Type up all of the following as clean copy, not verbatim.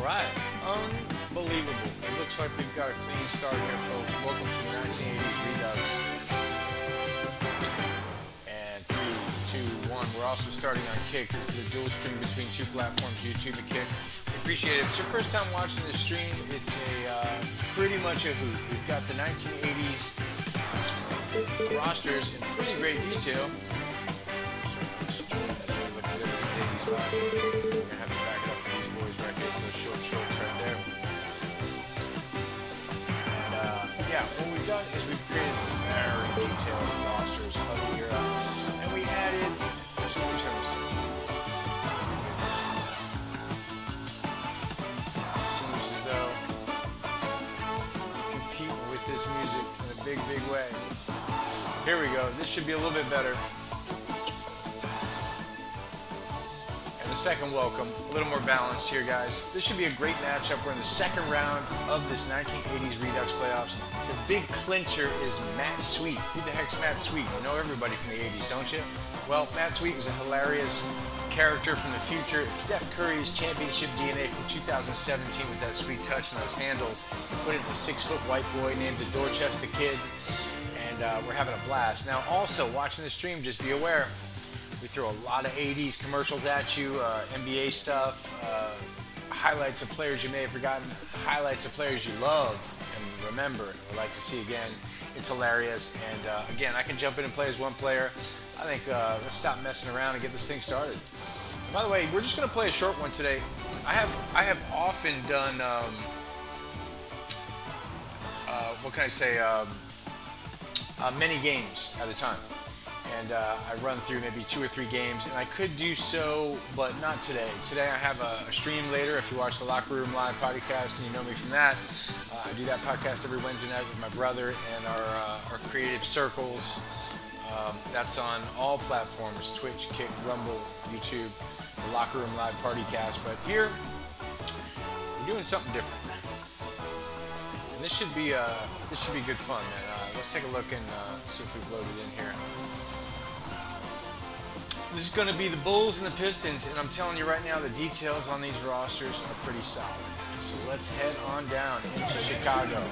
Alright, unbelievable. It looks like we've got a clean start here, folks. Welcome to the 1980s Redux. And 3, 2, 1. We're also starting on Kick. This is a dual stream between two platforms, YouTube and Kick. We appreciate it. If it's your first time watching this stream, it's pretty much a hoot. We've got the 1980s rosters in pretty great detail. Look at these 80s vibe. We're gonna have to back it up for these boys right here with those short shorts right there. And yeah, what we've done is we've created very detailed rosters of the era, and we added. Actually, let me turn this to. It seems as though I'm competing with this music in a big, big way. Here we go. This should be a little bit better. The second welcome, a little more balanced here, guys. This should be a great matchup. We're in the second round of this 1980s Redux playoffs. The big clincher is Matt Sweet. Who the heck's Matt Sweet? You know everybody from the 80s, don't you? Well, Matt Sweet is a hilarious character from the future. It's Steph Curry's championship DNA from 2017 with that sweet touch and those handles. He put it in a 6-foot white boy named the Dorchester Kid, and we're having a blast. Now, also, watching the stream, just be aware, we throw a lot of 80s commercials at you, NBA stuff, highlights of players you may have forgotten, highlights of players you love and remember and would like to see again. It's hilarious, and again, I can jump in and play as one player. I think let's stop messing around and get this thing started. And by the way, we're just going to play a short one today. I have often done, what can I say, many games at a time. And I run through maybe 2 or 3 games, and I could do so, but not today. Today I have a stream later. If you watch the Locker Room Live podcast and you know me from that, I do that podcast every Wednesday night with my brother and our creative circles. That's on all platforms: Twitch, Kick, Rumble, YouTube, the Locker Room Live podcast. But here we're doing something different, and this should be good fun, man. Let's take a look and see if we've loaded in here. This is going to be the Bulls and the Pistons, and I'm telling you right now, the details on these rosters are pretty solid. So let's head on down into Chicago.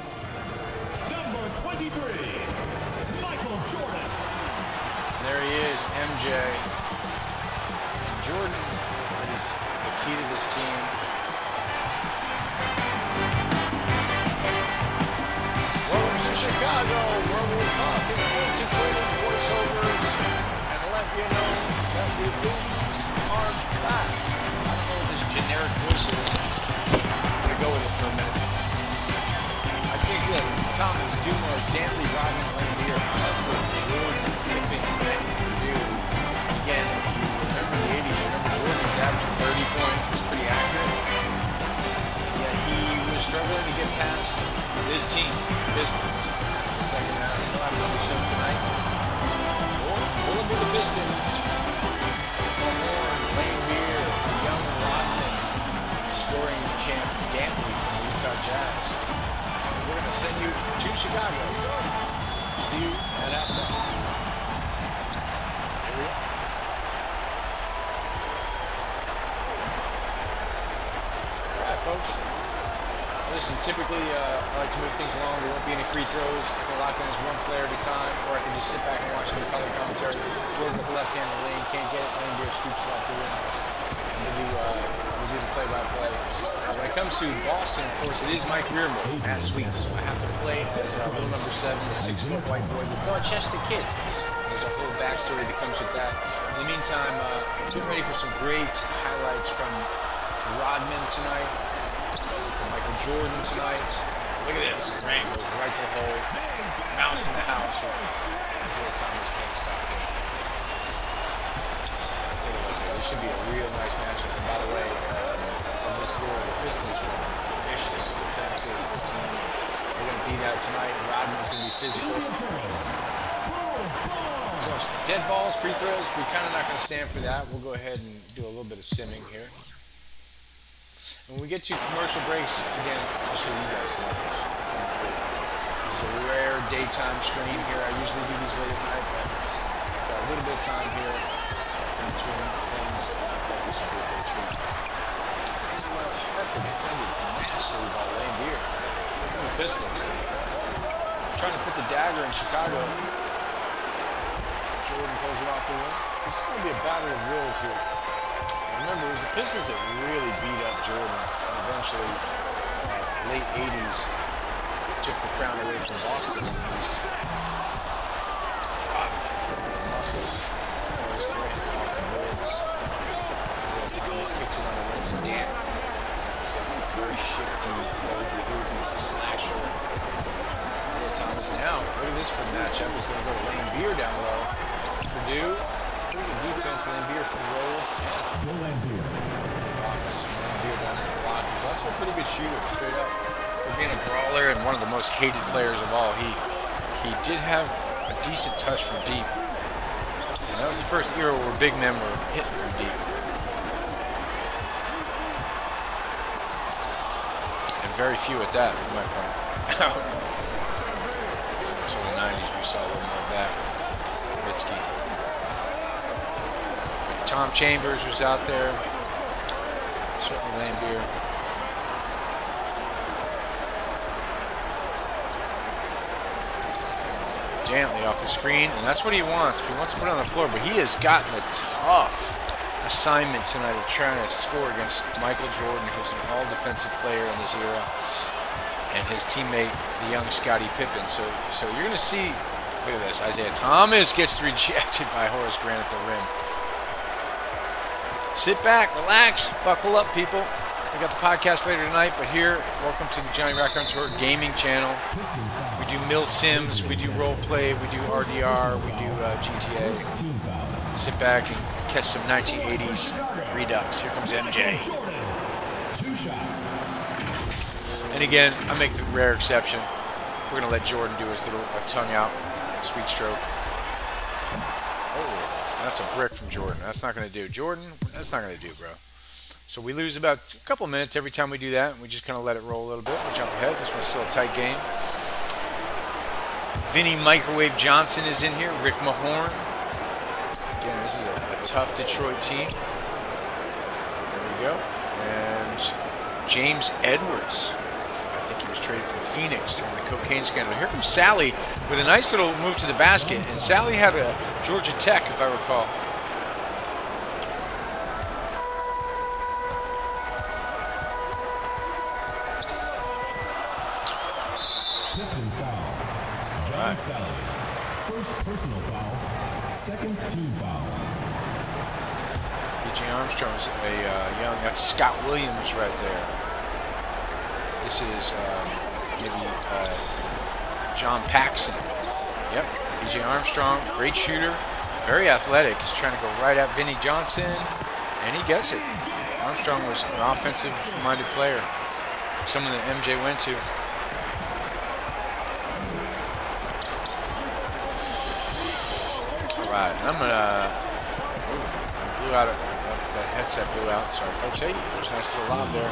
Number 23, Michael Jordan. There he is, MJ. And Jordan is the key to this team. Welcome to Chicago, where we're talking antiquated voiceovers and let you know that the 80s are back. I don't know what this generic voice is. I'm going to go with it for a minute. I think, look, Thomas, Dumars, Dantley, Rodman, Landier, Harper, Jordan, Pippen, Grant, Purdue. Again, if you remember the 80s, remember Jordan was averaging 30 points. That's pretty accurate. And yet he was struggling to get past this team, the Pistons, in the second round. He'll have to do so tonight. Or will it be the Pistons? Lane Beer, the young Rodman, the scoring champ Dantley from the Utah Jazz. We're going to send you to Chicago. See you at halftime. Here we go. All right, folks. Listen, typically I like to move things along. There won't be any free throws. I can lock in as one player at a time, or I can just sit back and watch the color commentary. Jordan with the left hand in the lane, can't get it. Lane Beer scoops it off the rim. And we'll do the play-by-play. When it comes to Boston, of course, it is Mike Rearmo, Matt Sweet. So I have to play as little number 7, the 6-foot white boy, the Dorchester Kid. There's a whole backstory that comes with that. In the meantime, get ready for some great highlights from Rodman tonight. Michael Jordan tonight. Look at this. Grant goes right to the hole. Mouse in the house. Isaiah Thomas can't stop him. Let's take a look here. This should be a real nice matchup. And by the way, of this year, the Pistons were a vicious defensive team. They're going to be that tonight. Rodman's going to be physical. So dead balls, free throws, we're kind of not going to stand for that. We'll go ahead and do a little bit of simming here. When we get to commercial breaks, again, I'll show you guys commercials from here. This is a rare daytime stream here. I usually do these late at night, but I've got a little bit of time here in between things, and I thought this would be a great treat. They're defended massively by Lambeer. Look at the Pistons. Trying to put the dagger in Chicago. Jordan pulls it off the rim. This is going to be a battle of wills here. Remember, it was the Pistons that really beat up Jordan, and eventually, late 80s, took the crown away from Boston in the East. Muscles, always Grant off the boards. Isaiah Thomas kicks it on the wing to Dan. He's got that very shifty, low the hoop. He's a slasher. Isaiah Thomas now, look at this for the matchup. He's going to go to Lambeer down low. Purdue, pretty good defense. Lambeer for rolls. And offense from Lambeer down the block. He's also a pretty good shooter, straight up. For being a brawler and one of the most hated players of all, he did have a decent touch from deep. And that was the first era where big men were hitting from deep. And very few at that, I might point out. So in the 90s, we saw a little more of that. Nowitzki. But Tom Chambers was out there. Certainly Lambeer. Dantley off the screen, and that's what he wants. He wants to put it on the floor, but he has gotten a tough assignment tonight of trying to score against Michael Jordan, who's an all-defensive player in this era, and his teammate, the young Scottie Pippen. So you're going to see, look at this, Isaiah Thomas gets rejected by Horace Grant at the rim. Sit back, relax, buckle up, people. We got the podcast later tonight, but here, welcome to the Johnny Raconteur Gaming Channel. We do Mill Sims, we do role play, we do RDR, we do GTA. Sit back and catch some 1980s Redux. Here comes MJ. And again, I make the rare exception. We're going to let Jordan do his little tongue out sweet stroke. Oh, that's a brick from Jordan. That's not going to do. Jordan, that's not going to do, bro. So we lose about a couple minutes every time we do that. We just kind of let it roll a little bit. We jump ahead. This one's still a tight game. Vinny Microwave Johnson is in here. Rick Mahorn. Again, this is a tough Detroit team. There we go. And James Edwards. I think he was traded from Phoenix during the cocaine scandal. Here comes Sally with a nice little move to the basket. And Sally had a Georgia Tech, if I recall. Pistons foul. John Sally. First personal foul. Second team foul. B.J. Armstrong's a young, that's Scott Williams right there. This is maybe John Paxson. Yep, B.J. Armstrong, great shooter, very athletic. He's trying to go right at Vinny Johnson, and he gets it. Armstrong was an offensive-minded player, someone that MJ went to. All right, and I'm gonna. Blew out that headset blew out. Sorry, folks. Hey, there's a nice little lob there.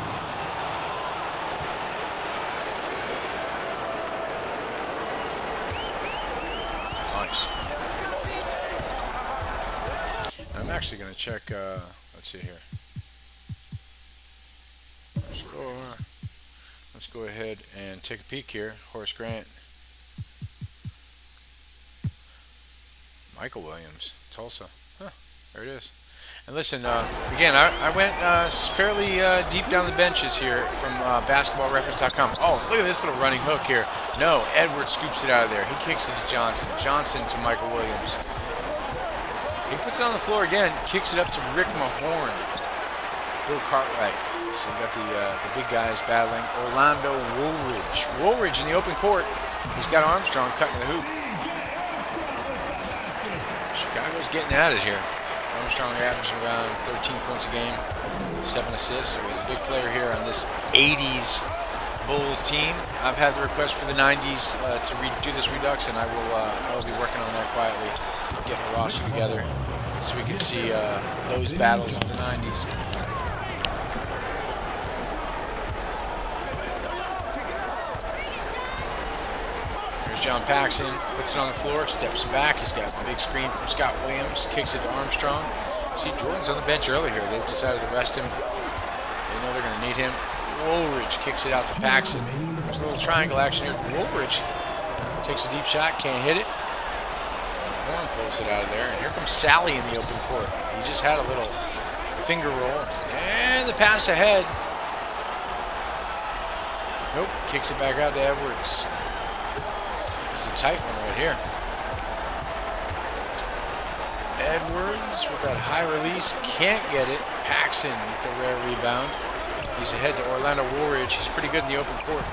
Nice. I'm actually going to check. Let's see here. Let's go ahead and take a peek here. Horace Grant. Michael Williams, Tulsa. Huh, there it is. And listen, again, I went fairly deep down the benches here from basketballreference.com. Oh, look at this little running hook here. No, Edwards scoops it out of there. He kicks it to Johnson. Johnson to Michael Williams. He puts it on the floor again, kicks it up to Rick Mahorn. Bill Cartwright. So you got the big guys battling. Orlando Woolridge. Woolridge in the open court. He's got Armstrong cutting the hoop. Chicago's getting at it here. Armstrong averaging around 13 points a game, 7 assists. So he's a big player here on this 80s Bulls team. I've had the request for the 90s to do this Redux, and I will be working on that quietly, getting a roster together so we can see those battles of the 90s. John Paxson puts it on the floor, steps back. He's got the big screen from Scott Williams, kicks it to Armstrong. See, Jordan's on the bench early here. They've decided to rest him. They know they're going to need him. Woolridge kicks it out to Paxson. There's a little triangle action here. Woolridge takes a deep shot, can't hit it. Horn pulls it out of there, and here comes Sally in the open court. He just had a little finger roll, and the pass ahead. Nope, kicks it back out to Edwards. It's a tight one right here. Edwards with that high release, can't get it. Paxson with the rare rebound. He's ahead to Orlando Woolridge. He's pretty good in the open court.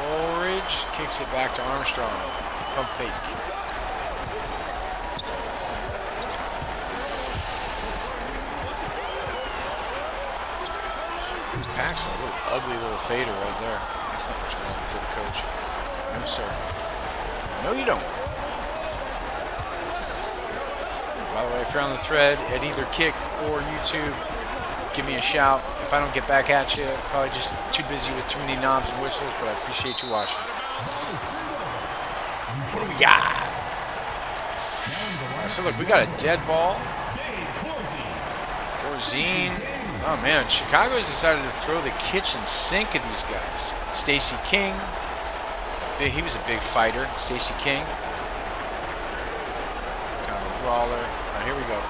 Woolridge kicks it back to Armstrong. Pump fake. Paxson, a little ugly little fader right there. That's not what you want for the coach. No, sir. No, you don't. By the way, if you're on the thread at either Kick or YouTube, give me a shout. If I don't get back at you, probably just too busy with too many knobs and whistles, but I appreciate you watching. What do we got? So look, we got a dead ball. Corzine. Oh man, Chicago has decided to throw the kitchen sink at these guys. Stacey King. He was a big fighter. Stacey King. Kind of a brawler. Here we go.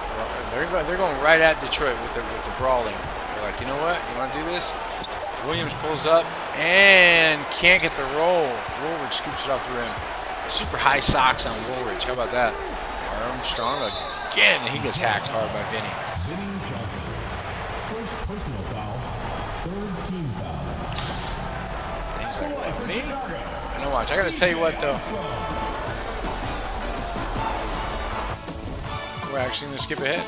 They're going right at Detroit with the brawling. They're like, you know what? You want to do this? Williams pulls up and can't get the roll. Woolridge scoops it off the rim. Super high socks on Woolridge. How about that? Armstrong again. He gets hacked hard by Vinny. Vinny Johnson. First personal foul. Third team foul. And he's like, me? I know, watch. I got to tell you what, though. We're actually going to skip ahead.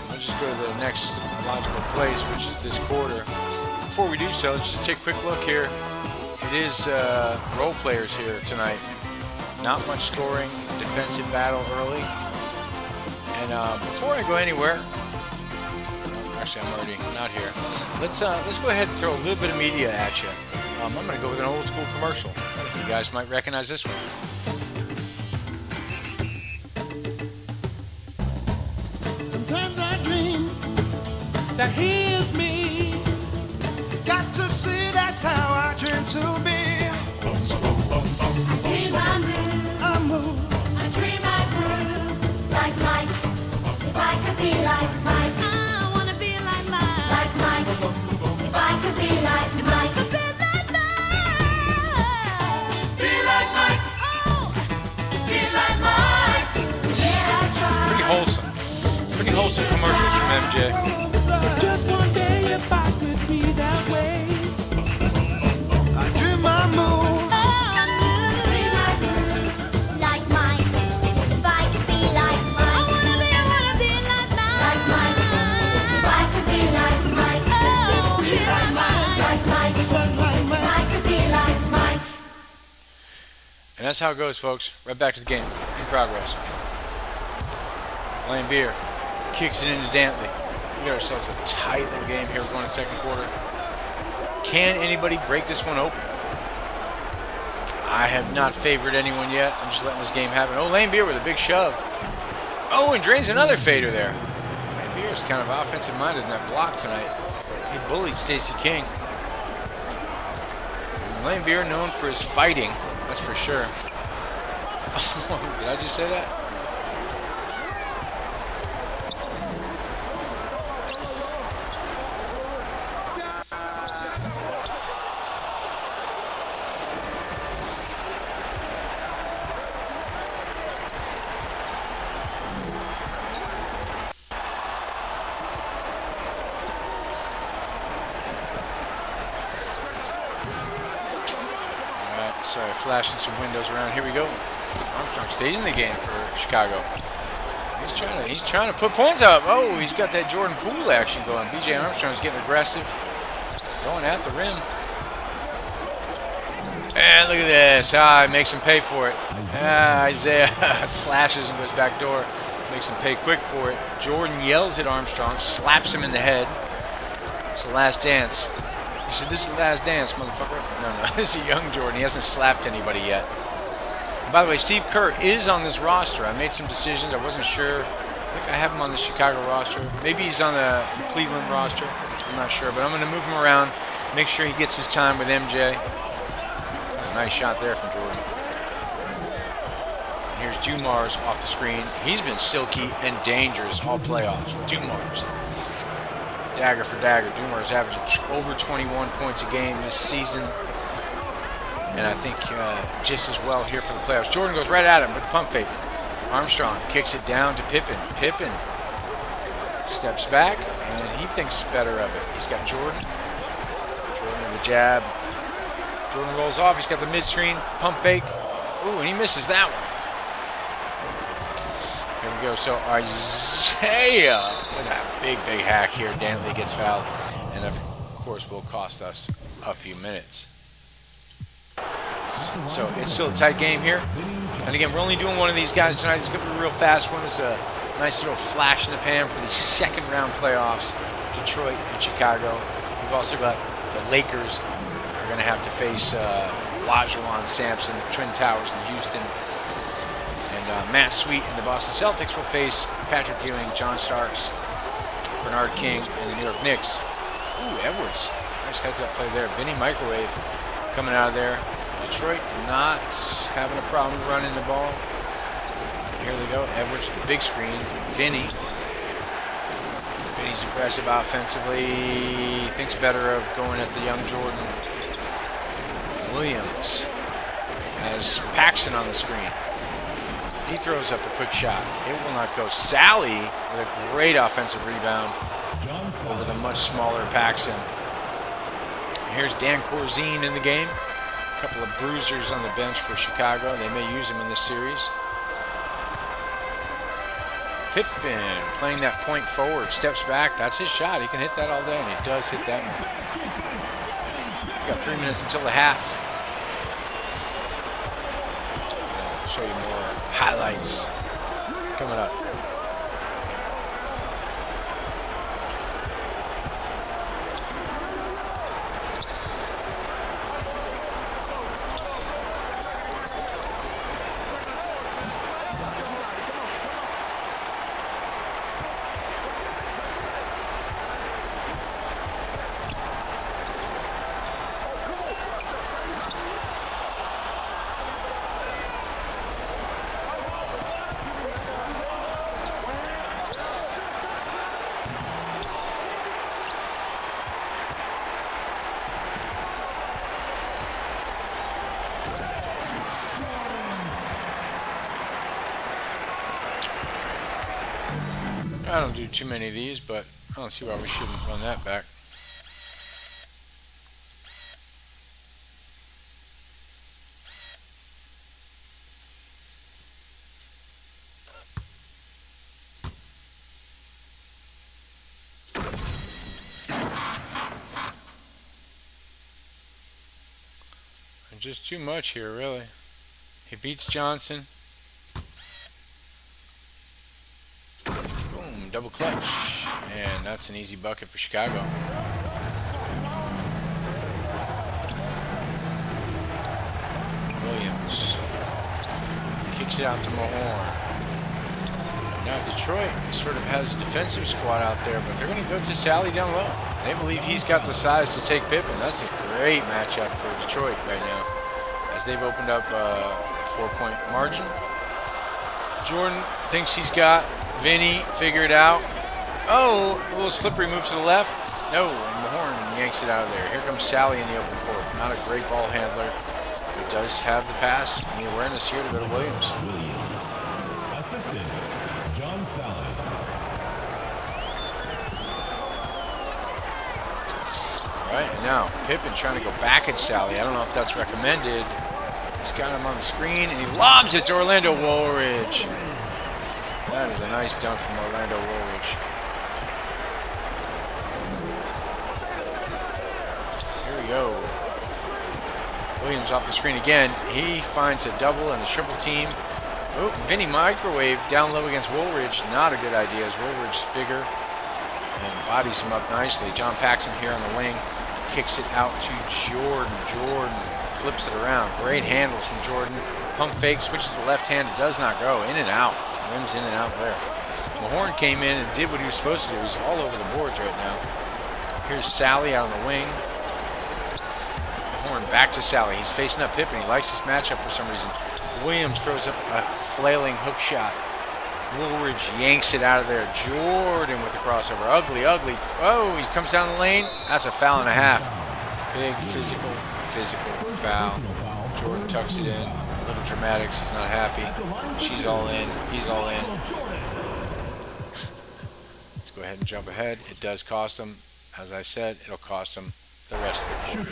Let's just go to the next logical place, which is this quarter. Before we do so, let's just take a quick look here. It is role players here tonight. Not much scoring, a defensive battle early. And before I go anywhere, actually I'm already not here. Let's go ahead and throw a little bit of media at you. I'm going to go with an old school commercial. I think you guys might recognize this one. Sometimes I dream that he is me. Got to see that's how I dream to be. I dream I move, I move. I dream I groove, like Mike. If I could be like Mike, I wanna be like Mike. like Mike. If I could be like Mike, Be like Mike. Be like Mike. yeah, I try. Pretty wholesome. Pretty wholesome commercials from MJ. Just one day if I could be that way. I dream I move. Dream I groove, like Mike. If I could be like Mike, like Mike. If I could be like Mike, Be like Mike. like Mike. Like Mike. If I could be like Mike. And that's how it goes, folks. Right back to the game. In progress. Lane Beer kicks it into Dantley. We got ourselves a tight little game here. We're going to the second quarter. Can anybody break this one open? I have not favored anyone yet. I'm just letting this game happen. Oh, Lane Beer with a big shove. Oh, and drains another fader there. Lane Beer is kind of offensive minded in that block tonight. He bullied Stacey King. Lane Beer known for his fighting. That's for sure. Did I just say that? Sorry, flashing some windows around. Here we go. Armstrong stays in the game for Chicago. He's trying to put points up. Oh, he's got that Jordan Poole action going. B.J. Armstrong's getting aggressive, going at the rim. And look at this. He makes him pay for it. Isaiah slashes and goes back door. Makes him pay quick for it. Jordan yells at Armstrong, slaps him in the head. It's the last dance. He said, "This is the last dance, motherfucker." No, this is a young Jordan. He hasn't slapped anybody yet. And by the way, Steve Kerr is on this roster. I made some decisions. I wasn't sure I think I have him on the Chicago roster. Maybe he's on the Cleveland roster. I'm not sure, but I'm going to move him around, make sure he gets his time with MJ. That's a nice shot there from Jordan. And here's Dumars off the screen. He's been silky and dangerous all playoffs. Dumars. Dagger for dagger. Dumars averaging over 21 points a game this season. And I think just as well here for the playoffs. Jordan goes right at him with the pump fake. Armstrong kicks it down to Pippen. Pippen steps back, and he thinks better of it. He's got Jordan. Jordan with the jab. Jordan rolls off. He's got the mid-screen. Pump fake. Ooh, and he misses that one. Here we go. So Isaiah with a big hack here. Dantley gets fouled, and of course will cost us a few minutes. So it's still a tight game here. And again, we're only doing one of these guys tonight. It's going to be a real fast one. It's a nice little flash in the pan for the second round playoffs, Detroit and Chicago. We've also got the Lakers are going to have to face Olajuwon, Sampson, the Twin Towers in Houston. And Matt Sweet and the Boston Celtics will face Patrick Ewing, John Starks, Bernard King, and the New York Knicks. Ooh, Edwards. Nice heads-up play there. Vinny Microwave coming out of there. Detroit not having a problem running the ball. Here they go. Edwards to the big screen. Vinny's aggressive offensively. Thinks better of going at the young Jordan. Williams has Paxson on the screen. He throws up a quick shot. It will not go. Sally with a great offensive rebound over the much smaller Paxson. Here's Dan Corzine in the game. A couple of bruisers on the bench for Chicago. They may use him in this series. Pippen playing that point forward, steps back. That's his shot. He can hit that all day, and he does hit that one. We've got 3 minutes until the half. I'll show you more highlights coming up. I don't do too many of these, but I don't see why we shouldn't run that back. And just too much here, really. He beats Johnson. Double clutch, and that's an easy bucket for Chicago. Williams kicks it out to Mahorn. Now Detroit sort of has a defensive squad out there, but they're going to go to Sally down low. They believe he's got the size to take Pippen. That's a great matchup for Detroit right now, as they've opened up a 4-point margin. Jordan thinks he's got Vinny figured out. Oh, a little slippery move to the left. No, and Mahorn yanks it out of there. Here comes Sally in the open court. Not a great ball handler, but does have the pass and the awareness here to go to Williams. Assistant, John Sally. All right, and now Pippen trying to go back at Sally. I don't know if that's recommended. He's got him on the screen, and he lobs it to Orlando Woolridge. That is a nice dunk from Orlando Woolridge. Here we go. Williams off the screen again. He finds a double and a triple team. Oh, Vinny Microwave down low against Woolridge. Not a good idea as Woolridge is bigger and bodies him up nicely. John Paxson here on the wing. Kicks it out to Jordan. Jordan flips it around. Great handles from Jordan. Pump fake, switches to the left hand. It does not go. In and out. Rims in and out there. Mahorn came in and did what he was supposed to do. He's all over the boards right now. Here's Sally out on the wing. Mahorn back to Sally. He's facing up Pippen. He likes this matchup for some reason. Williams throws up a flailing hook shot. Woolridge yanks it out of there. Jordan with the crossover. Ugly, ugly. Oh, he comes down the lane. That's a foul and a half. Big physical foul. Jordan tucks it in. A little dramatics. He's not happy. She's all in. He's all in. Let's go ahead and jump ahead. It does cost him. As I said, it'll cost him the rest of the quarter.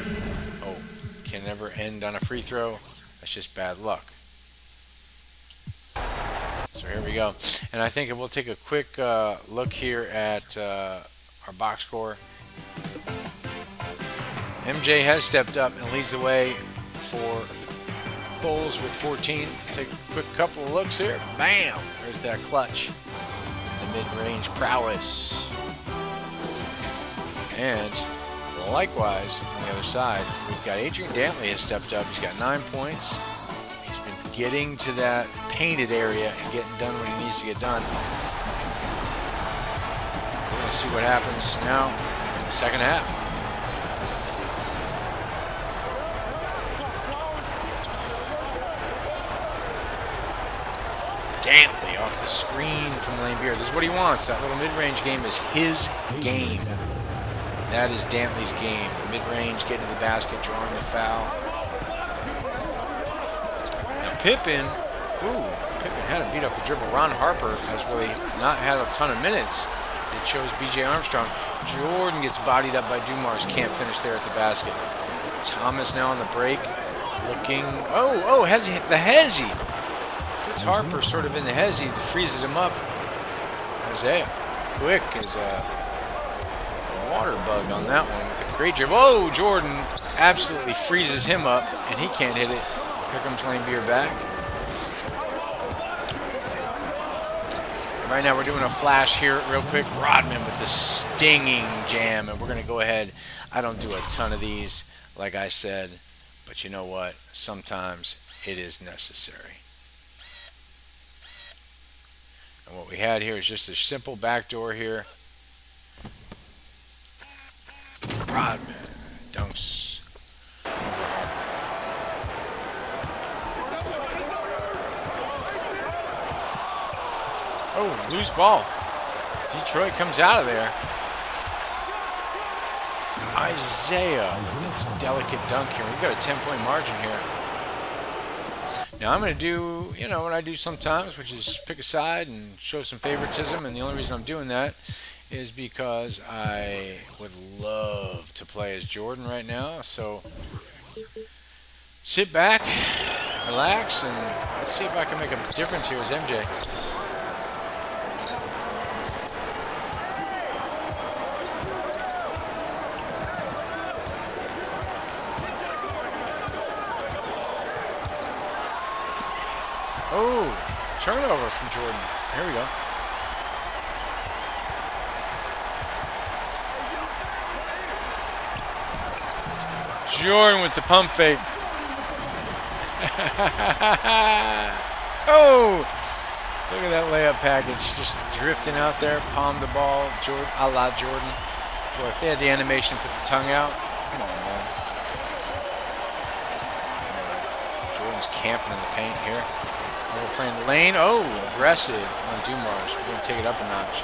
Oh, can never end on a free throw. That's just bad luck. So here we go. And I think we'll take a quick look here at our box score. MJ has stepped up and leads the way for Bulls with 14. Take a quick couple of looks here. Bam! There's that clutch. The mid-range prowess. And likewise, on the other side, we've got Adrian Dantley has stepped up. He's got 9 points. He's been getting to that painted area and getting done what he needs to get done. We're going to see what happens now in the second half. Dantley off the screen from Lambier. This is what he wants. That little mid-range game is his game. That is Dantley's game. The mid-range, getting to the basket, drawing the foul. Now Pippen had him beat off the dribble. Ron Harper has really not had a ton of minutes. It shows B.J. Armstrong. Jordan gets bodied up by Dumars. Can't finish there at the basket. Thomas now on the break. Looking. Oh, Hezzy, the Hezzy. Puts Harper sort of in the Hezzy. Freezes him up. Isaiah, quick as a water bug on that one with a great dribble. Oh, Jordan absolutely freezes him up, and he can't hit it. Here comes Lambier back. Right now we're doing a flash here real quick. Rodman with the stinging jam, and we're going to go ahead. I don't do a ton of these, like I said, but you know what? Sometimes it is necessary. And what we had here is just a simple backdoor here. Rodman dunks. Oh, loose ball. Detroit comes out of there. Isaiah with a delicate dunk here. We've got a 10-point margin here. Now I'm going to do, what I do sometimes, which is pick a side and show some favoritism. And the only reason I'm doing that is because I would love to play as Jordan right now. So sit back, relax, and let's see if I can make a difference here as MJ. Oh, turnover from Jordan. Here we go. Jordan with the pump fake. Oh, look at that layup package. Just drifting out there. Palm the ball. Jordan, a la Jordan. Boy, if they had the animation, put the tongue out. Come on, man. Jordan's camping in the paint here. We're playing the lane. Oh, aggressive on Dumars. We're going to take it up a notch.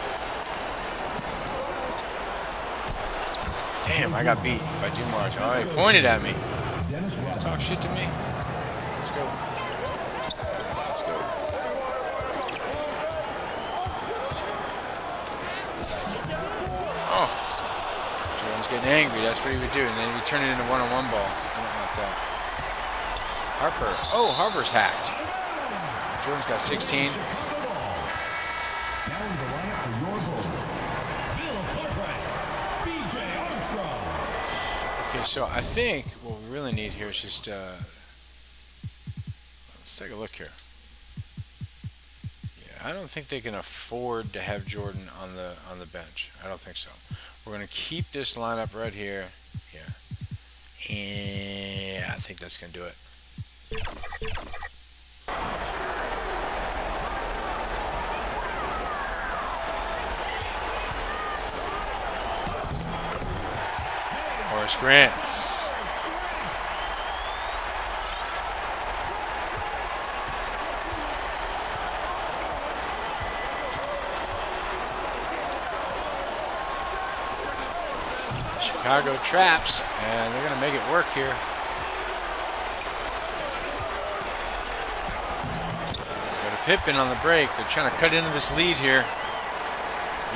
Damn, I got beat by Dumars. Oh, he pointed at me. Talk shit to me. Let's go. Let's go. Oh. Jordan's getting angry. That's what he would do. And then he would turn it into one-on-one ball. I don't want that. Harper. Oh, Harper's hacked. Jordan's got 16. Okay, so I think what we really need here is just let's take a look here. Yeah, I don't think they can afford to have Jordan on the bench. I don't think so. We're going to keep this lineup right here. Yeah. And I think that's going to do it. Horace Grant. Chicago traps, and they're going to make it work here. Got a Pippen on the break. They're trying to cut into this lead here.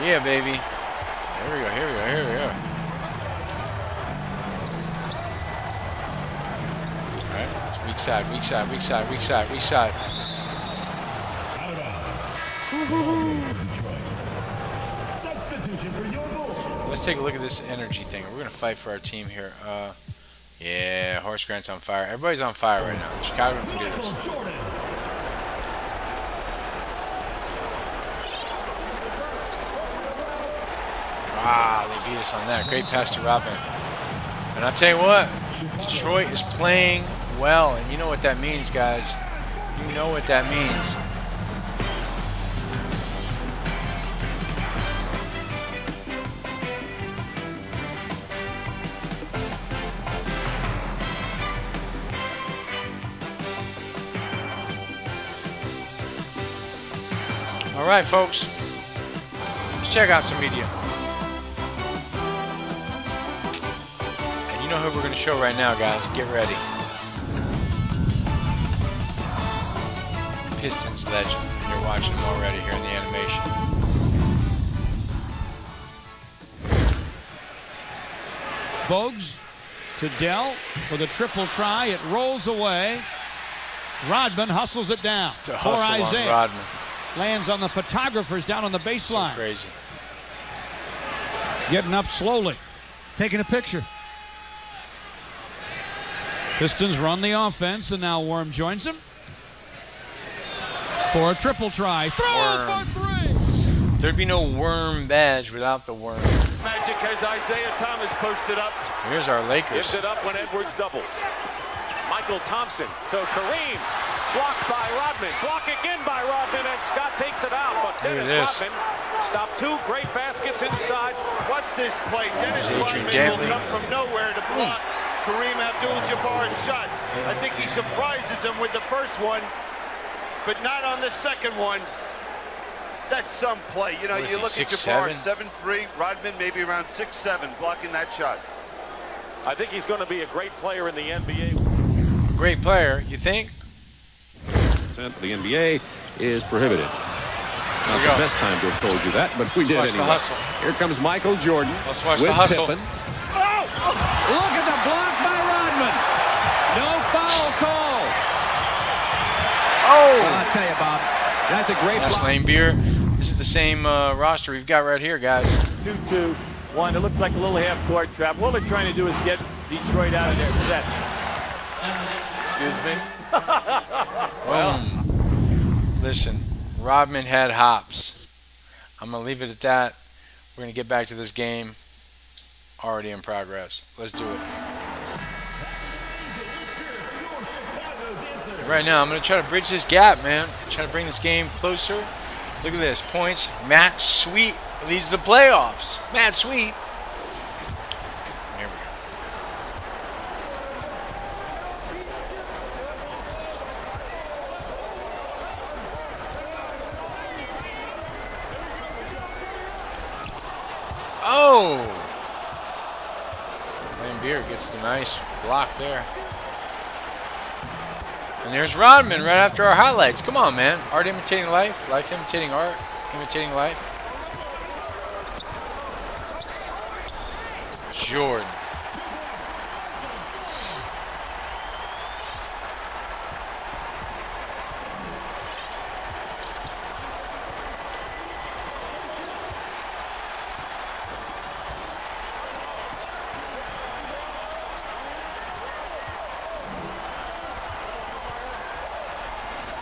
Yeah, baby. Here we go, here we go, here we go. All right, it's weak side, weak side, weak side, weak side, weak side. Substitution for your goal. Let's take a look at this energy thing. We're going to fight for our team here. Yeah, Horace Grant's on fire. Everybody's on fire right now. Chicago can do this. Jordan. Ah, they beat us on that. Great pass to Rodman. And I'll tell you what, Detroit is playing well. And you know what that means, guys. You know what that means. All right, folks. Let's check out some media. And you know who we're going to show right now, guys. Get ready. Pistons legend. And you're watching him already here in the animation. Bogues to Dell for the triple try. It rolls away. Rodman hustles it down. To For hustle on Isaiah. Rodman. Lands on the photographers down on the So baseline. crazy. Getting up slowly. Taking a picture. Pistons run the offense, and now Worm joins them for a triple try. Throw Worm. for three. There'd be no worm badge without the worm. Magic has Isaiah Thomas posted up. Here's our Lakers. Gives it up when Edwards doubles. Michael Thompson to Kareem. Blocked by Rodman. Block again by Rodman, and Scott takes it out. But Look at Dennis this. Rodman stopped two great baskets inside. Watch this play. Dennis There's Adrian Rodman will Dantley. come from nowhere to block Kareem Abdul-Jabbar's shot. I think he surprises him with the first one, but not on the second one. That's some play. You know, What is you he, look at 6'7"? Jabbar, 7'3", Rodman maybe around 6'7", blocking that shot. I think he's going to be a great player in the NBA. Great player, you think? The NBA is prohibited. Here Not we the go. best time to have told you that, but we Let's did watch the anyway. hustle. Here comes Michael Jordan. Let's watch with the hustle. Pippen. Oh! Look at the block by Rodman. No foul call. Oh! I'll tell you, Bob, that's a great That's block. Lane Beer. This is the same roster we've got right here, guys. 2-2-1. It looks like a little half-court trap. What they're trying to do is get Detroit out of their sets. Excuse me? Listen, Rodman had hops. I'm going to leave it at that. We're going to get back to this game. Already in progress. Let's do it. Right now, I'm going to try to bridge this gap, man. Try to bring this game closer. Look at this. Points. Matt Sweet leads the playoffs. Matt Sweet. Here we go. Oh! Lambeer gets the nice block there. And there's Rodman right after our highlights. Come on, man. Art imitating life. Life imitating art. Imitating life. Jordan.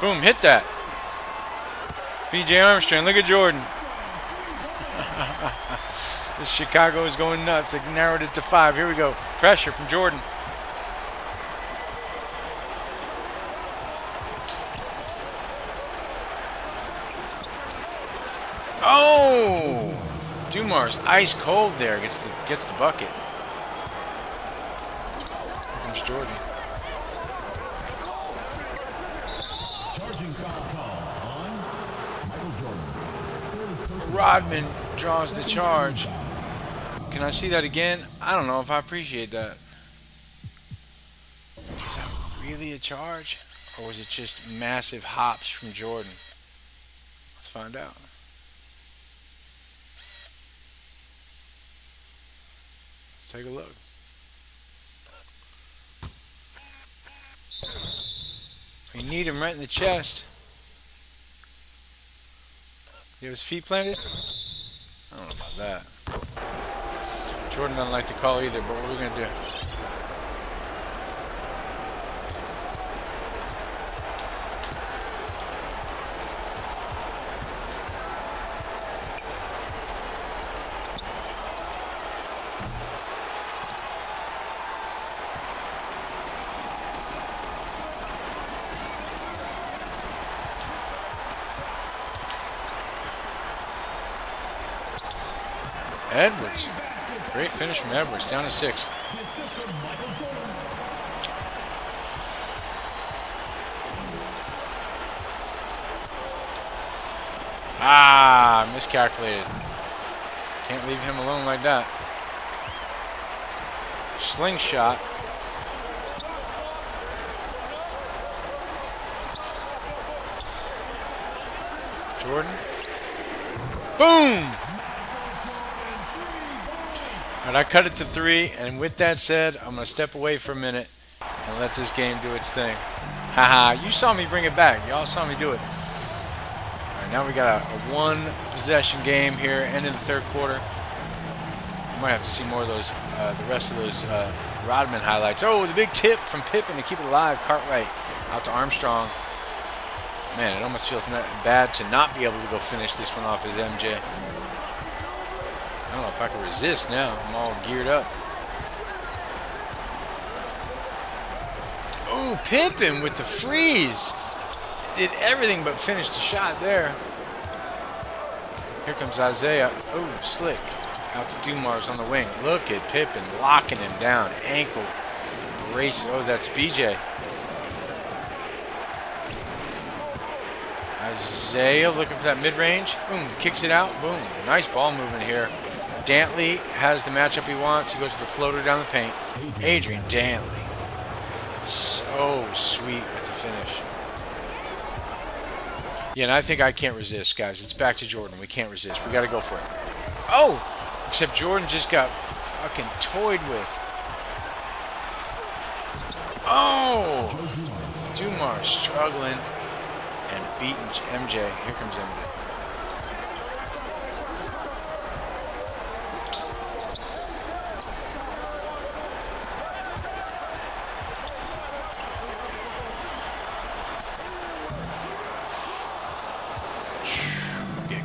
Boom, hit that. B.J. Armstrong, look at Jordan. This Chicago is going nuts. They narrowed it to 5. Here we go. Pressure from Jordan. Oh! Dumar's ice cold there. Gets the bucket. comes Jordan. Charging foul call on Michael Jordan. Third personal Rodman draws the charge. Can I see that again? I don't know if I appreciate that. Is that really a charge? Or was it just massive hops from Jordan? Let's find out. Let's take a look. You need him right in the chest. You have his feet planted? I don't know about that. Jordan doesn't like the call either, but what are we going to do? Edwards. Great finish from Edwards. Down to 6. Ah, miscalculated. Can't leave him alone like that. Slingshot. Jordan. Boom! All right, I cut it to 3, and with that said, I'm going to step away for a minute and let this game do its thing. Haha, you saw me bring it back. Y'all saw me do it. All right, now we got a one-possession game here, end of the third quarter. You might have to see more of those, the rest of those Rodman highlights. Oh, the big tip from Pippen to keep it alive. Cartwright out to Armstrong. Man, it almost feels bad to not be able to go finish this one off as MJ. I don't know if I can resist now. I'm all geared up. Ooh, Pippen with the freeze. Did everything but finish the shot there. Here comes Isaiah. Oh, slick. Out to Dumars on the wing. Look at Pippen locking him down. Ankle brace. Oh, that's BJ. Isaiah looking for that mid-range. Boom, kicks it out. Boom. Nice ball movement here. Dantley has the matchup he wants. He goes to the floater down the paint. Adrian Dantley. So sweet with the finish. Yeah, and I think I can't resist, guys. It's back to Jordan. We can't resist. We got to go for it. Oh! Except Jordan just got fucking toyed with. Oh! Dumars struggling and beating MJ. Here comes MJ.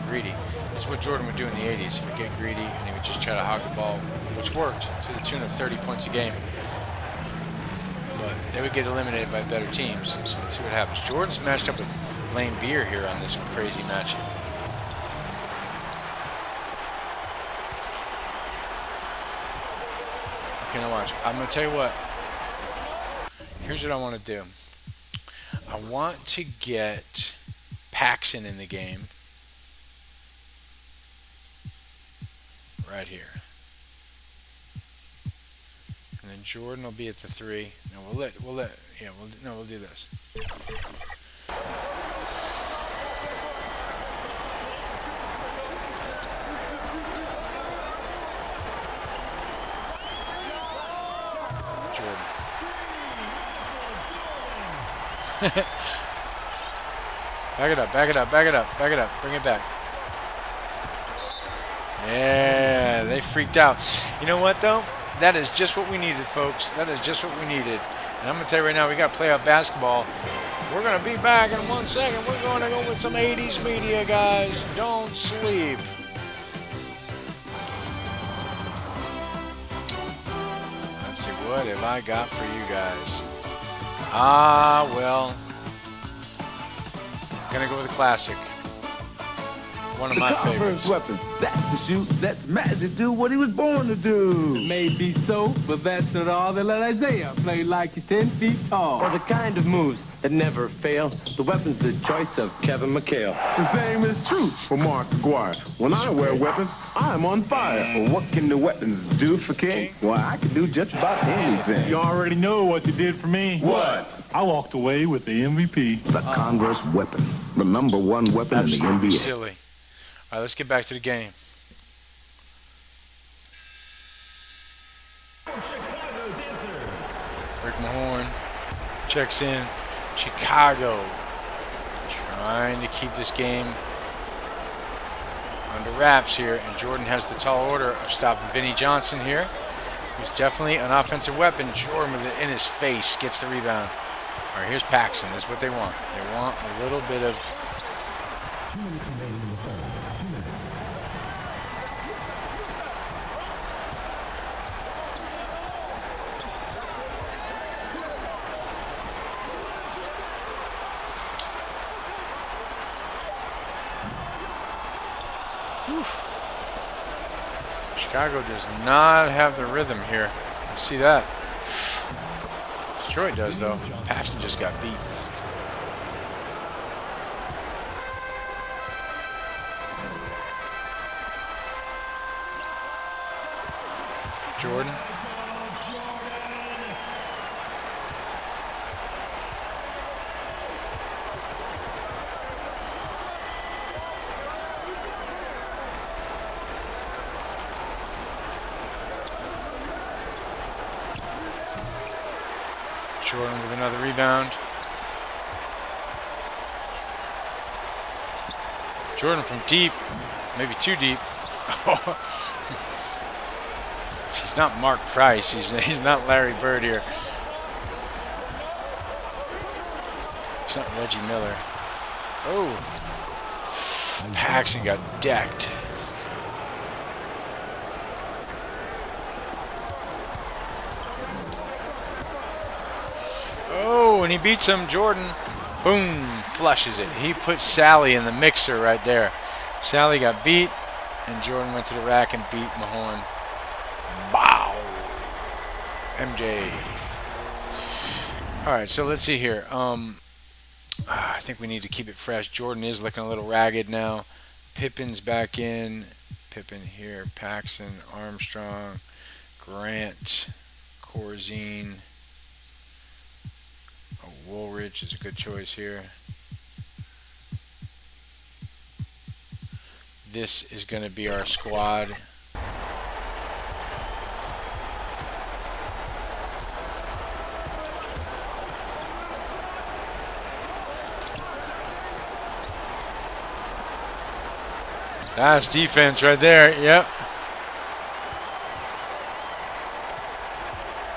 Greedy. This is what Jordan would do in the 80s. He would get greedy and he would just try to hog the ball, which worked to the tune of 30 points a game. But they would get eliminated by better teams. So let's see what happens. Jordan's matched up with Lane Beer here on this crazy match. Okay, now watch. I'm going to tell you what. Here's what I want to do. I want to get Paxson in the game. Right here. And then Jordan will be at the 3. No, we'll do this. Jordan. Back it up, back it up, back it up, back it up. Bring it back. Yeah, they freaked out. You know what, though? That is just what we needed, folks. That is just what we needed. And I'm going to tell you right now, we got playoff basketball. We're going to be back in 1 second. We're going to go with some 80s media, guys. Don't sleep. Let's see, what have I got for you guys? Well, I'm going to go with a classic. One of my favorites. Weapon. That's to shoot. That's Matt to do what he was born to do. Maybe so, but that's not all. They let Isaiah play like he's 10 feet tall. For the kind of moves that never fail, the weapon's the choice of Kevin McHale. The same is true for Mark McGuire. When I wear weapons, I'm on fire. Well, what can the weapons do for King? Well, I can do just about anything. You already know what you did for me. What? I walked away with the MVP. The Converse weapon. The #1 weapon in the Absolutely NBA. silly. All right, let's get back to the game. Rick Mahorn checks in. Chicago trying to keep this game under wraps here, and Jordan has the tall order of stopping Vinnie Johnson here, who's definitely an offensive weapon. Jordan with it in his face gets the rebound. All right, here's Paxson. This is what they want. They want a little bit of 2 minutes remaining in the third. 2 minutes. Chicago does not have the rhythm here. You see that. Detroit does, though. Paxson just got beat. Jordan. Jordan with another rebound. Jordan from deep, maybe too deep. He's not Mark Price. He's not Larry Bird here. He's not Reggie Miller. Oh, Paxson got decked. Oh, and he beats him. Jordan, boom, flushes it. He put Sally in the mixer right there. Sally got beat, and Jordan went to the rack and beat Mahorn. Bow. MJ. All right, so let's see here. I think we need to keep it fresh. Jordan is looking a little ragged now. Pippen's back in. Pippen here. Paxson, Armstrong, Grant, Corzine. Woolridge is a good choice here. This is going to be our squad. That's defense right there. Yep.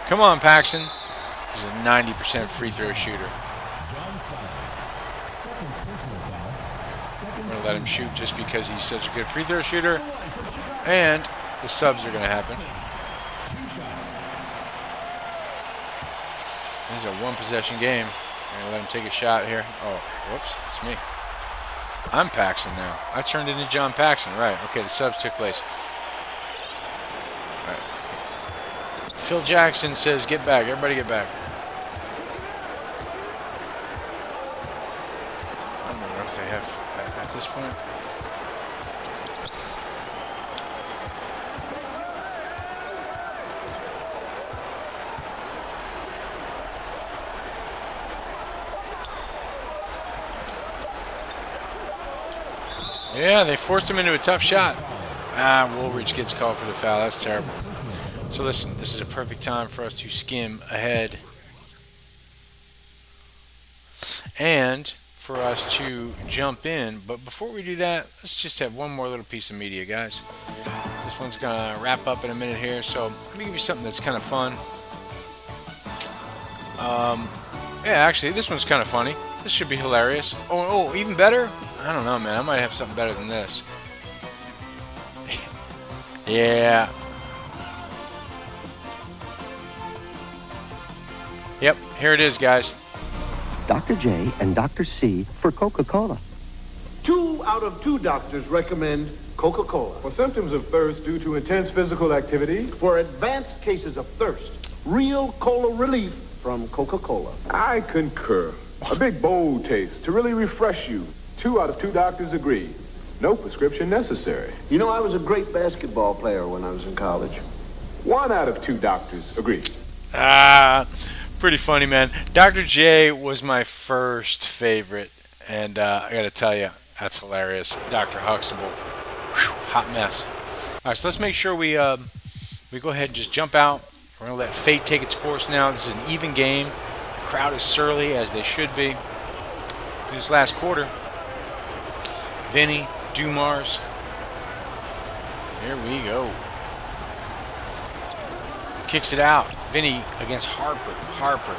Come on, Paxson. He's a 90% free throw shooter. I'm going to let him shoot just because he's such a good free throw shooter. And the subs are going to happen. This is a one-possession game. I'm going to let him take a shot here. Oh, whoops, it's me. I'm Paxson now. I turned into John Paxson. Right, okay, the subs took place. All right. Phil Jackson says, get back. Everybody get back. I don't know if they have at this point. Yeah, they forced him into a tough shot. Woolridge gets called for the foul. That's terrible. So listen, this is a perfect time for us to skim ahead. And for us to jump in. But before we do that, let's just have one more little piece of media, guys. This one's going to wrap up in a minute here. So I'm going to give you something that's kind of fun. Yeah, actually, this one's kind of funny. This should be hilarious. Oh, even better? I don't know, man. I might have something better than this. Yeah. Yep, here it is, guys. Dr. J and Dr. C for Coca-Cola. 2 out of 2 doctors recommend Coca-Cola. For symptoms of thirst due to intense physical activity, For advanced cases of thirst, real cola relief from Coca-Cola. I concur. A big bold taste to really refresh you. 2 out of 2 doctors agree. No prescription necessary. You know, I was a great basketball player when I was in college. 1 out of 2 doctors agree. Pretty funny, man. Dr. J was my first favorite, and I got to tell you, that's hilarious. Dr. Huxtable, whew, hot mess. All right, so let's make sure we go ahead and just jump out. We're going to let fate take its course now. This is an even game. The crowd is surly, as they should be. This last quarter, Vinny, Dumars. Here we go. Kicks it out. Vinny against Harper. Harper.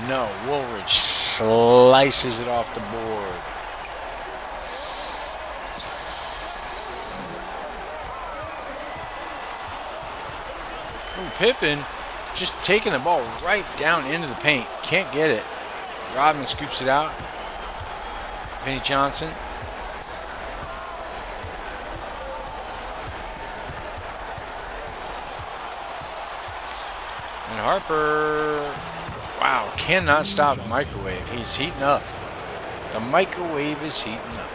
No. Woolridge slices it off the board. Ooh, Pippen just taking the ball right down into the paint. Can't get it. Rodman scoops it out. Vinny Johnson. And Harper, wow, cannot stop the microwave. He's heating up. The microwave is heating up.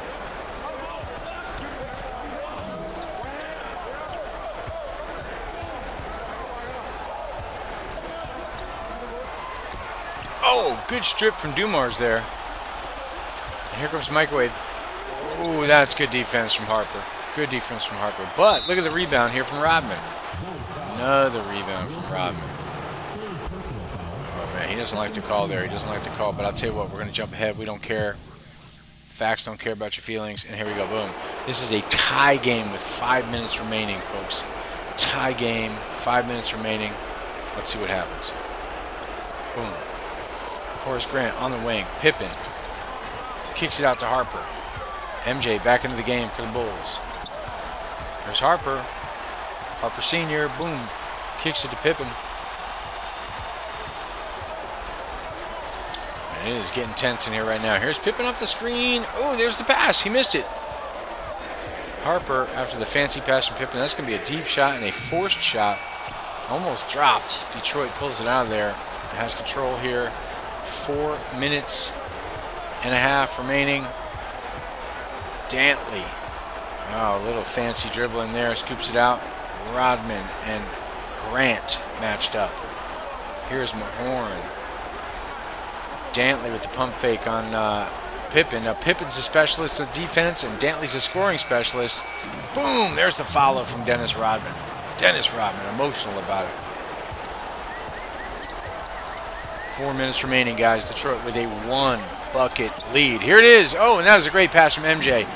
Oh, good strip from Dumars there. And here comes the microwave. Ooh, that's good defense from Harper. Good defense from Harper. But look at the rebound here from Rodman. Another rebound from Rodman. Oh, man, he doesn't like the call there. He doesn't like the call. But I'll tell you what, we're going to jump ahead. We don't care. Facts don't care about your feelings. And here we go. Boom. This is a tie game with 5 minutes remaining, folks. Tie game, 5 minutes remaining. Let's see what happens. Boom. Horace Grant on the wing. Pippen kicks it out to Harper. MJ back into the game for the Bulls. There's Harper. Harper Sr. Boom. Kicks it to Pippen. And it is getting tense in here right now. Here's Pippen off the screen. Oh, there's the pass. He missed it. Harper, after the fancy pass from Pippen, that's going to be a deep shot and a forced shot. Almost dropped. Detroit pulls it out of there. It has control here. 4 minutes and a half remaining. Dantley. Oh, a little fancy dribble in there. Scoops it out. Rodman and Grant matched up. Here's Mahorn. Dantley with the pump fake on Pippen. Now Pippen's a specialist of defense and Dantley's a scoring specialist. Boom! There's the follow from Dennis Rodman. Dennis Rodman, emotional about it. 4 minutes remaining, guys. Detroit with a 1-bucket lead. Here it is. Oh, and that was a great pass from MJ.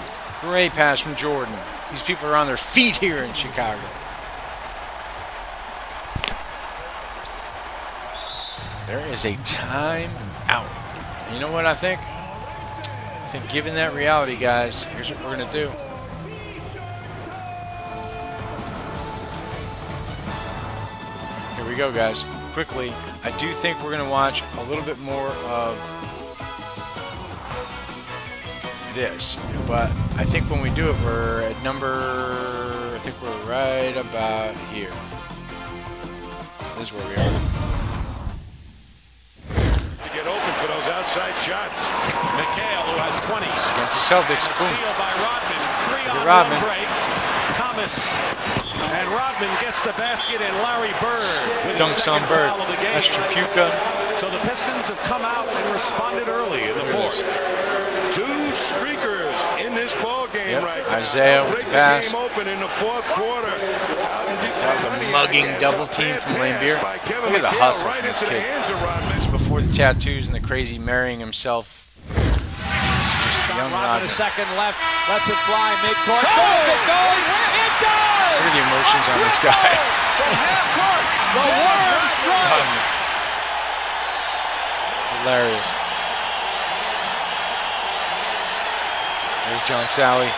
Great pass from Jordan. These people are on their feet here in Chicago. There is a timeout. And you know what I think? I think given that reality, guys, here's what we're going to do. Here we go, guys. Quickly, I do think we're going to watch a little bit more of this, but I think when we do it, we're at I think we're right about here. This is where we are. To get open for those outside shots. McHale, who has 20. Against the Celtics. Boom. Steal by Rodman. 3 on Rodman. 1 break. Thomas. And Rodman gets the basket, and Larry Bird dunks on Bird. That's Tripucka. So the Pistons have come out and responded early in the fourth. 2 streakers in this ball game right now. Isaiah with the pass. Game open in the fourth quarter. The mugging double team from Lambeer. Look at the hustle from this kid. It's before the tattoos and the crazy marrying himself. Young Rodman. A second left, lets it fly, midcourt. Goes, it goes, it does! Look at the emotions on this guy. The Warriors strike. Hilarious. There's John Sally.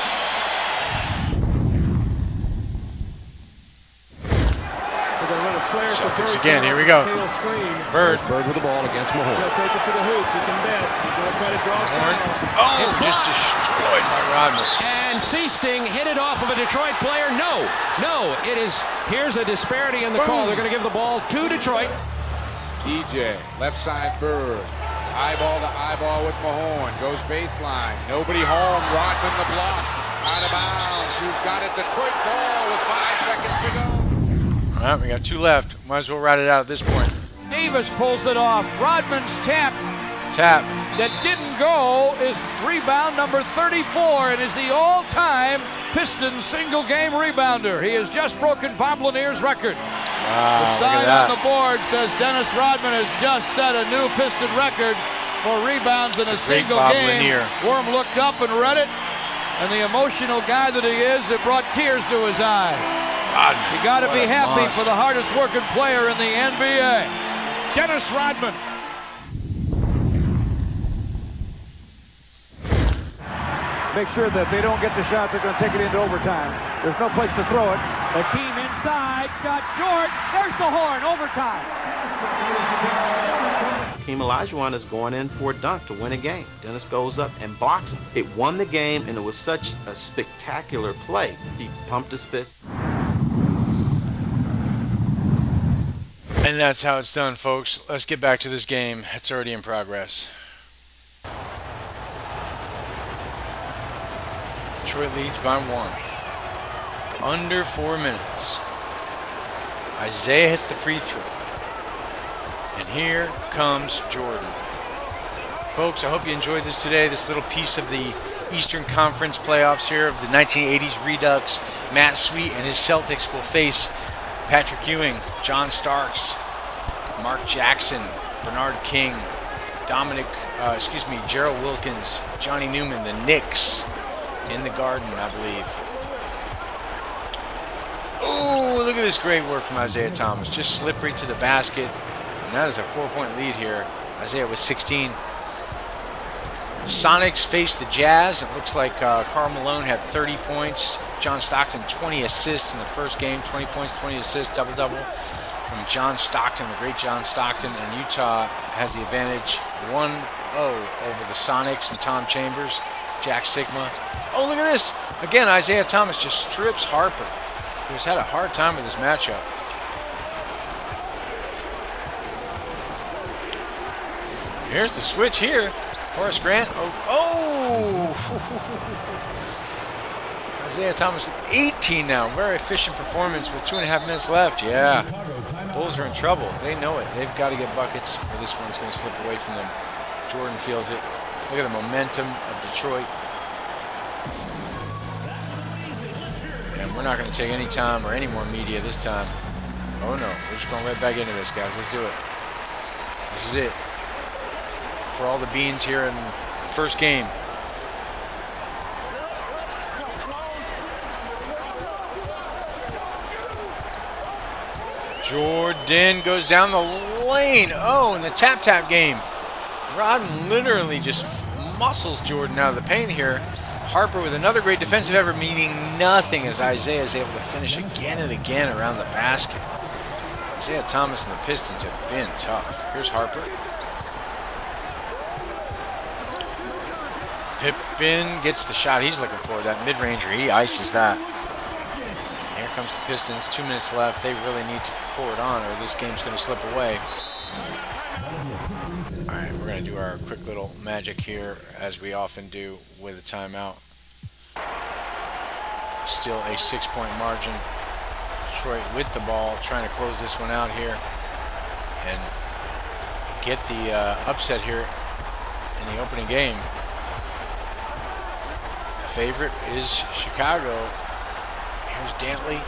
Celtics again. Here we go. Bird. Bird with the ball against Mahorn. He'll take it to the hoop. You can bet. He's going to try to draw a Mahorn. foul. Oh, just destroyed by Rodman. And Seasting hit it off of a Detroit player. No, it is. Here's a disparity in the call. They're going to give the ball to Detroit. DJ, left side Bird. Eyeball to eyeball with Mahorn. Goes baseline. Nobody home. Rodman the block. Out of bounds. Who's got it? Detroit ball with 5 seconds to go. All right, we got 2 left. Might as well ride it out at this point. Davis pulls it off. Rodman's tap that didn't go is rebound number 34 and is the all-time Pistons single-game rebounder. He has just broken Bob Lanier's record. Wow, the sign on the board says Dennis Rodman has just set a new Piston record for rebounds in a single Bob game. Lanier. Worm looked up and read it, and the emotional guy that he is, it brought tears to his eye. Rodman, you got to be happy monster for the hardest working player in the NBA. Dennis Rodman. Make sure that they don't get the shot, they're going to take it into overtime. There's no place to throw it. Hakeem inside, shot short. There's the horn, overtime. Hakeem Olajuwon is going in for a dunk to win a game. Dennis goes up and blocks him. It won the game, and it was such a spectacular play. He pumped his fist. And that's how it's done, folks. Let's get back to this game. It's already in progress. Detroit leads by 1. Under 4 minutes. Isaiah hits the free throw. And here comes Jordan. Folks, I hope you enjoyed this today. This little piece of the Eastern Conference playoffs here of the 1980s Redux. Matt Sweet and his Celtics will face Patrick Ewing, John Starks, Mark Jackson, Bernard King, Gerald Wilkins, Johnny Newman, the Knicks in the Garden, I believe. Oh, look at this great work from Isaiah Thomas. Just slippery to the basket. And that is a 4-point lead here. Isaiah was 16. Sonics faced the Jazz. It looks like Karl Malone had 30 points. John Stockton, 20 assists in the first game. 20 points, 20 assists, double-double from John Stockton, the great John Stockton. And Utah has the advantage 1-0 over the Sonics and Tom Chambers, Jack Sigma. Oh, look at this. Again, Isaiah Thomas just strips Harper, who's had a hard time with this matchup. Here's the switch here. Horace Grant. Oh. Isaiah Thomas at 18 now. Very efficient performance with 2.5 minutes left. Yeah. Bulls are in trouble. They know it. They've got to get buckets or this one's going to slip away from them. Jordan feels it. Look at the momentum of Detroit. And we're not going to take any time or any more media this time. Oh no. We're just going right back into this, guys. Let's do it. This is it. For all the beans here in the first game. Jordan goes down the lane. Oh, in the tap-tap game. Rodman literally just muscles Jordan out of the paint here. Harper with another great defensive effort, meaning nothing as Isaiah is able to finish again and again around the basket. Isaiah Thomas and the Pistons have been tough. Here's Harper. Pippen gets the shot he's looking for, that mid-ranger. He ices that. Here comes the Pistons. 2 minutes left. They really need to pour it on or this game's going to slip away. All right, we're going to do our quick little magic here as we often do with a timeout. Still a 6-point margin. Detroit with the ball, trying to close this one out here and get the upset here in the opening game. Favorite is Chicago. Here's Dantley.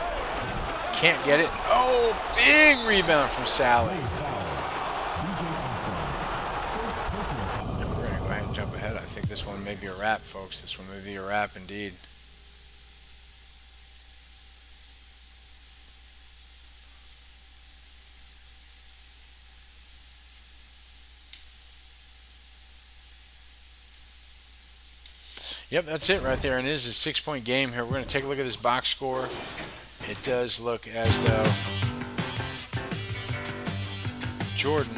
Can't get it. Oh, big rebound from Sally. We're going to go ahead and jump ahead. I think this one may be a wrap, folks. This one may be a wrap indeed. Yep, that's it right there. And it is a 6-point game here. We're going to take a look at this box score. It does look as though Jordan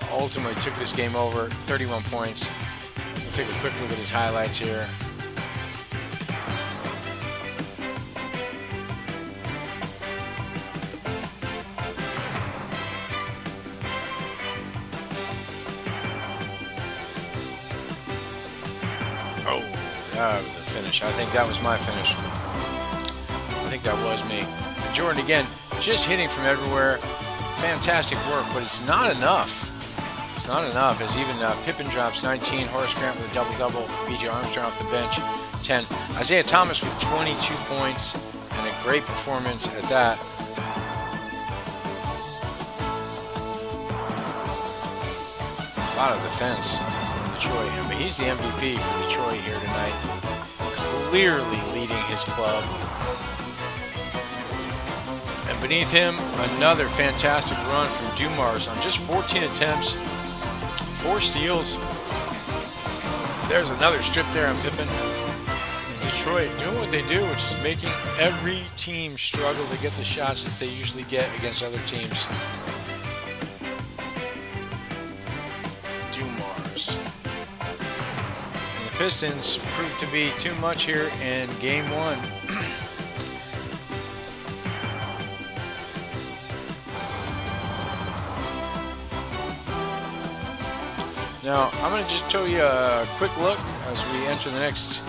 ultimately took this game over, 31 points. We'll take a quick look at his highlights here. Oh, that was a finish. I think that was my finish. I think that was me. And Jordan, again, just hitting from everywhere. Fantastic work, but it's not enough. It's not enough, as even Pippen drops 19, Horace Grant with a double-double, B.J. Armstrong off the bench, 10. Isaiah Thomas with 22 points and a great performance at that. A lot of defense from Detroit here, but he's the MVP for Detroit here tonight. Clearly leading his club. And beneath him, another fantastic run from Dumars on just 14 attempts, 4 steals. There's another strip there on Pippen. And Detroit doing what they do, which is making every team struggle to get the shots that they usually get against other teams. Dumars. And the Pistons proved to be too much here in game 1. Now, I'm going to just show you a quick look as we enter the next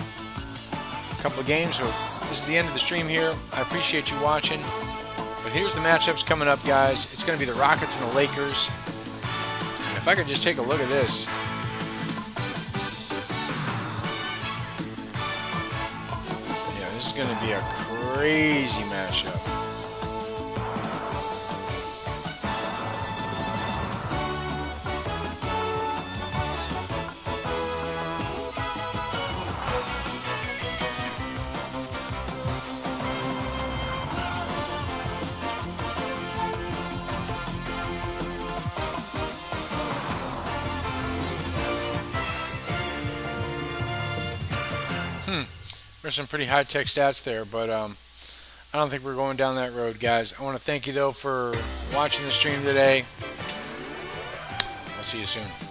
couple of games. So this is the end of the stream here. I appreciate you watching. But here's the matchups coming up, guys. It's going to be the Rockets and the Lakers. And if I could just take a look at this. Yeah, this is going to be a crazy matchup. There's some pretty high-tech stats there, but I don't think we're going down that road, guys. I want to thank you, though, for watching the stream today. I'll see you soon.